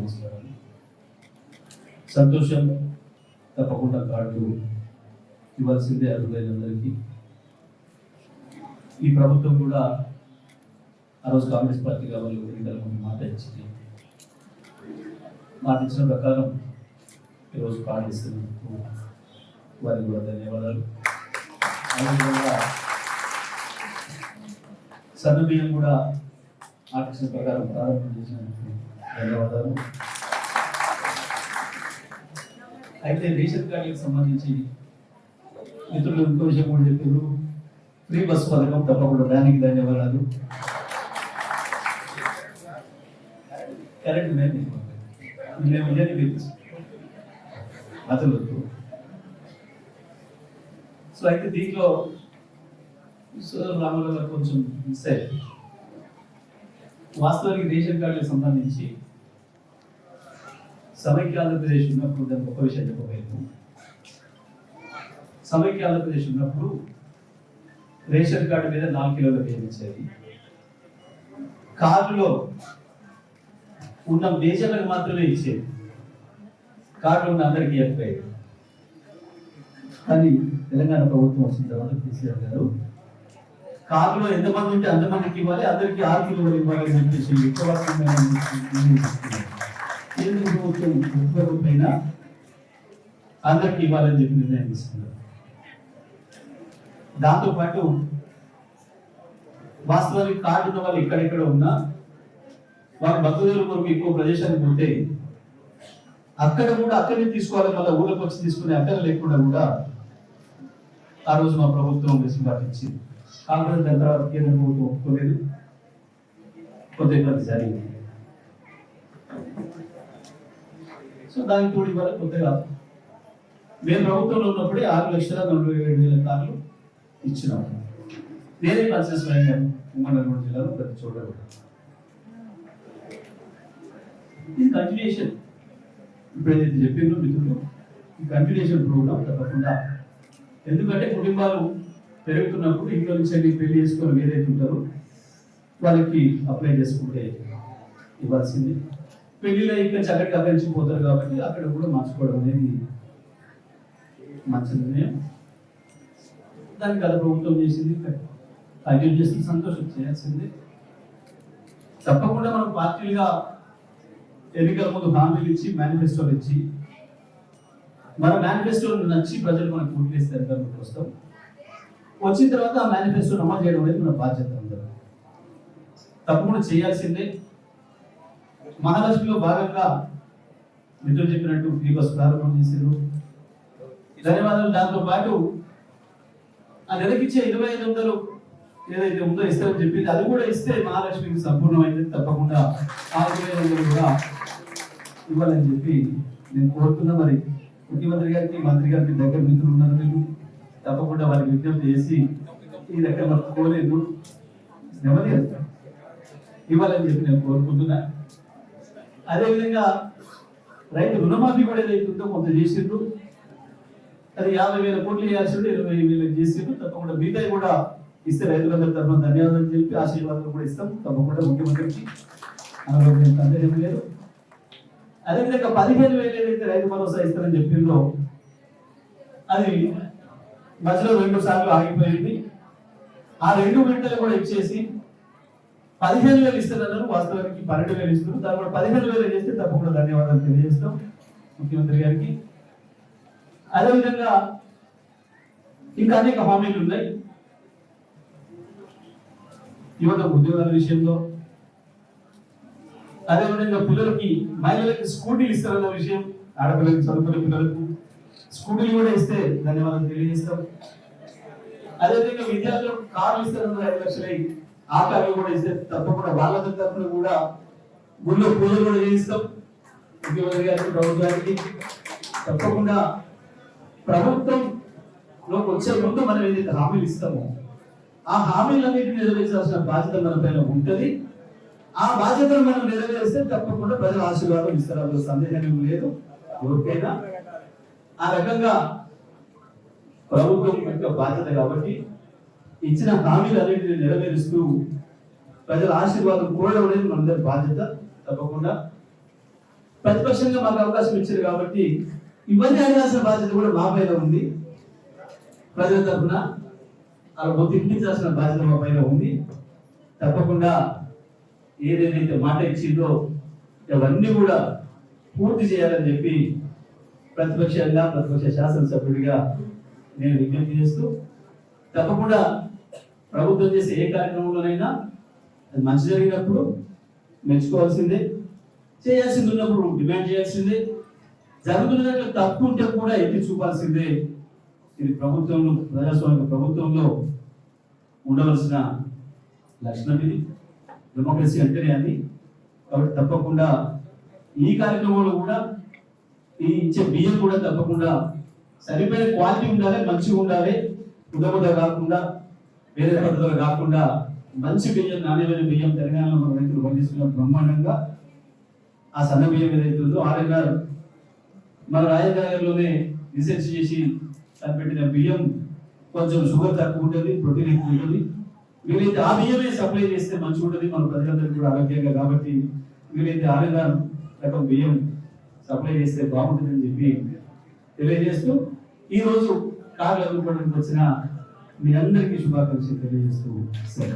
నమస్కారాలు. సంతోషం తప్పకుండా కార్డు ఇవ్వాల్సిందే అర్హులైనందరికీ. ఈ ప్రభుత్వం కూడా ఆ రోజు కాంగ్రెస్ పార్టీగా వాళ్ళు ఎన్నికల ముందు మాట ఇచ్చింది. మాట ఇచ్చిన ప్రకారం ఈరోజు కార్డు ఇస్తున్నందుకు వారికి కూడా ధన్యవాదాలు. అదేవిధంగా సన్నబియ్యం కూడా మాట ఇచ్చిన ప్రకారం ప్రారంభం చేసినందుకు ధన్యవాదాలు. అయితే రేషన్ కార్డులకు సంబంధించి మిత్రులు ఇంకో విషయం కూడా చెప్పారు. ఫ్రీ బస్సు పథకం తప్పకుండా దానికి ధన్యవాదాలు. కరెక్ట్ మేము అసలు సో అయితే దీంట్లో రాముల గారు కొంచెం మిస్ అయ్యారు. వాస్తవానికి రేషన్ కార్డులకు సంబంధించి సమైక్య ఆంధ్రప్రదేశ్ ఉన్నప్పుడు దానికి ఒక విషయం చెప్పబోయాను. సమైక్య ఆంధ్రప్రదేశ్ ఉన్నప్పుడు రేషన్ కార్డు మీద 4 కిలోల బియ్యం ఇచ్చేది. కార్డులో ఉన్న మేజర్లకు మాత్రమే ఇచ్చేది, కార్డులో ఉన్న అందరికీ ఇవ్వకపోయేది. కానీ తెలంగాణ ప్రభుత్వం వచ్చిన తర్వాత కేసీఆర్ గారు కార్డులో ఎంతమంది ఉంటే అంతమందికి ఇవ్వాలి, అందరికీ 6 కిలోలు ఇవ్వాలని చెప్పేసి కేంద్ర ప్రభుత్వం ఒక్కరిపైన అందరికీ ఇవ్వాలని చెప్పి నిర్ణయం తీసుకున్నారు. దాంతోపాటు వాస్తవానికి కార్డు ఉన్న వాళ్ళు ఎక్కడెక్కడ ఉన్నా వాళ్ళ భక్తుల కొరకు ఎక్కువ ప్రదేశానికి ఉంటే అక్కడ కూడా అక్కడనే తీసుకోవాలి, మళ్ళీ ఊళ్ళకి వచ్చి తీసుకునే అక్కడ లేకుండా కూడా ఆ రోజు మా ప్రభుత్వం వెసులుబాటు ఇచ్చింది. కాంగ్రెస్ దాని తర్వాత కేంద్ర ప్రభుత్వం ఒప్పుకోలేదు, కొంత ఇబ్బంది జరిగింది. సో దానికి తోడు ఇవ్వాలి కొత్తగా మేము ప్రభుత్వంలో ఉన్నప్పుడే 6,47,000 కార్లు ఇచ్చినాము. నేనే కన్సెస్ అయ్యాను ఉమ్మడి జిల్లాలో ప్రతి చోట. ఇది కంటిన్యూషన్, ఇప్పుడు ఏదైతే చెప్పిందో మిత్రులు, ఈ కంటిన్యూషన్ ప్రోగ్రామ్ తప్పకుండా. ఎందుకంటే కుటుంబాలు పెరుగుతున్నప్పుడు ఇంట్లో నుంచి పెళ్లి చేసుకొని ఏదైతే ఉంటారో వాళ్ళకి అప్లై చేసుకుంటే ఇవ్వాల్సింది. పెళ్లిలో ఇంకా చక్కటి అభ్యర్థించిపోతారు కాబట్టి అక్కడ కూడా మార్చుకోవడం అనేది మంచి నిర్ణయం. దానికి గత ప్రభుత్వం చేసింది, కంటిన్యూ చేసి సంతోషం చేయాల్సింది. తప్పకుండా మనం పార్టీలుగా ఎన్నికల ముందు హామీలు ఇచ్చి మేనిఫెస్టోలు ఇచ్చి మన మేనిఫెస్టోలు నచ్చి ప్రజలు మనకు ఓట్లు వేస్తే అధికారంలోకి వస్తాం. వచ్చిన తర్వాత ఆ మేనిఫెస్టోని అమలు చేయడం అనేది మన బాధ్యత. అందరూ తప్పకుండా చేయాల్సిందే. మహాలక్ష్మిలో భాగంగా మిత్రులు చెప్పినట్టు ఫ్రీ బస్ ప్రారంభం చేశారు, ధన్యవాదాలు. దాంతో పాటు ఆ నెలకిచ్చే 2,500 ఏదైతే ఉందో ఇస్తారని చెప్పింది, అది కూడా ఇస్తే మహాలక్ష్మికి సంపూర్ణమైంది. తప్పకుండా 4,500 కూడా ఇవ్వాలని చెప్పి నేను కోరుతున్నా. మరి ముఖ్యమంత్రి గారికి, మంత్రి గారికి దగ్గర మిత్రులు ఉన్నారు, మీరు తప్పకుండా వారికి విజ్ఞప్తి చేసి ఈ దగ్గర మనకు కోలేదు నెమ్మది ఇవ్వాలని చెప్పి నేను కోరుకుంటున్నా. అదేవిధంగా రైతు రుణమాఫీ కూడా ఏదైతే ఉందో కొంత చేసిండ్రు, అది 50,000 కోట్లు చేయాల్సి 20,000 చేసిండ్రు. తప్పకుండా మిగతా కూడా ఇస్తే రైతులందరి తరఫున ధన్యవాదాలు చెప్పి ఆశీర్వాదాలు కూడా ఇస్తాం తప్పకుండా ముఖ్యమంత్రికి. అందులో సందేహం లేదు. అదేవిధంగా 15,000 ఏదైతే రైతు భరోసా ఇస్తారని చెప్పిందో అది మధ్యలో 2 సార్లు ఆగిపోయింది. ఆ 2 విడతలు కూడా ఇచ్చేసి 15,000 ఇస్తున్నారు. వాస్తవానికి 12,000 ఇస్తున్నారు. దాని కూడా 15,000 చేస్తే తప్పకుండా ధన్యవాదాలు తెలియజేస్తాం ముఖ్యమంత్రి గారికి. అదేవిధంగా ఇంకా అనేక హామీలు ఉన్నాయి. యువత ఉద్యోగాల విషయంలో, అదేవిధంగా పిల్లలకి, మహిళలకి స్కూటీలు ఇస్తారన్న విషయం, ఆడపిల్లలకి చదువుకునే పిల్లలకు స్కూటీలు కూడా ఇస్తే ధన్యవాదాలు తెలియజేస్తాం. అదేవిధంగా విద్యార్థులకు కార్లు ఇస్తారన్న 5 లక్షలు, ఆ కార్లు కూడా ఇస్తే తప్పకుండా వాళ్ళ తరఫున కూడా గుళ్ళో పూజలు కూడా చేయిస్తాం. ముఖ్యమంత్రి గారికి, ప్రభుత్వానికి తప్పకుండా ప్రభుత్వంలోకి వచ్చే ముందు మనం ఏదైతే హామీలు ఇస్తామో ఆ హామీలన్నింటినీ నెరవేర్చాల్సిన బాధ్యత మన పైన ఉంటుంది. ఆ బాధ్యతను మనం నెరవేరిస్తే తప్పకుండా ప్రజల ఆశీర్వాదం ఇస్తారు, అందులో సందేహం లేదు ఎవరికైనా. ఆ రకంగా ప్రభుత్వం యొక్క బాధ్యత కాబట్టి ఇచ్చిన హామీలన్నింటినీ నెరవేరుస్తూ ప్రజల ఆశీర్వాదం కోరడం అనేది మనందరి బాధ్యత. తప్పకుండా ప్రతిపక్షంగా మాకు అవకాశం ఇచ్చారు కాబట్టి ఇవన్నీ అడగాల్సిన బాధ్యత కూడా మా పైన ఉంది. ప్రజల తరఫున అలా బొత్తించాల్సిన బాధ్యత మా పైన ఉంది. తప్పకుండా ఏదైతే మాట ఇచ్చిందో అవన్నీ కూడా పూర్తి చేయాలని చెప్పి ప్రతిపక్షంగా ప్రతిపక్ష శాసనసభ్యుడిగా నేను విజ్ఞప్తి చేస్తూ, తప్పకుండా ప్రభుత్వం చేసే ఏ కార్యక్రమంలోనైనా అది మంచి జరిగినప్పుడు మెచ్చుకోవాల్సిందే, చేయాల్సింది ఉన్నప్పుడు డిమాండ్ చేయాల్సిందే, జరుగుతున్న దాంట్లో తప్పు ఉంటే కూడా ఎత్తి చూపాల్సిందే. ఇది ప్రభుత్వంలో, ప్రజాస్వామిక ప్రభుత్వంలో ఉండవలసిన లక్షణం. ఇది డెమోక్రసీ అంటేనే అది. కాబట్టి తప్పకుండా ఈ కార్యక్రమంలో కూడా ఈ ఇచ్చే బియ్యం కూడా తప్పకుండా సరిపోయిన క్వాలిటీ ఉండాలి, మంచిగా ఉండాలి, ఉదముద కాకుండా వేరే పద్ధతులు కాకుండా మంచి బియ్యం, నాణ్యమైన బియ్యం తెలంగాణలో మన రైతులు పండిస్తున్న బ్రహ్మాండంగా. ఆ సన్న బియ్యం ఏదైతే ఉందో ఆర్ఎన్ఆర్ మన రాజధానిలోనే రీసెర్చ్ చేసి పెట్టిన బియ్యం కొంచెం షుగర్ తక్కువ ఉంటుంది, ప్రోటీన్ ఎక్కువ ఉంటుంది. వీలైతే ఆ బియ్యమే సప్లై చేస్తే మంచిగా ఉంటుంది మన ప్రజలందరికీ కూడా ఆరోగ్యంగా. కాబట్టి వీలైతే ఆర్ఎన్ఆర్ రకం బియ్యం సప్లై చేస్తే బాగుంటుందని చెప్పి తెలియజేస్తూ, ఈ రోజు కార్లు ఎదుర్కోవడానికి వచ్చిన మీ అందరికీ శుభాకాంక్షలు తెలియజేస్తూ. సరే.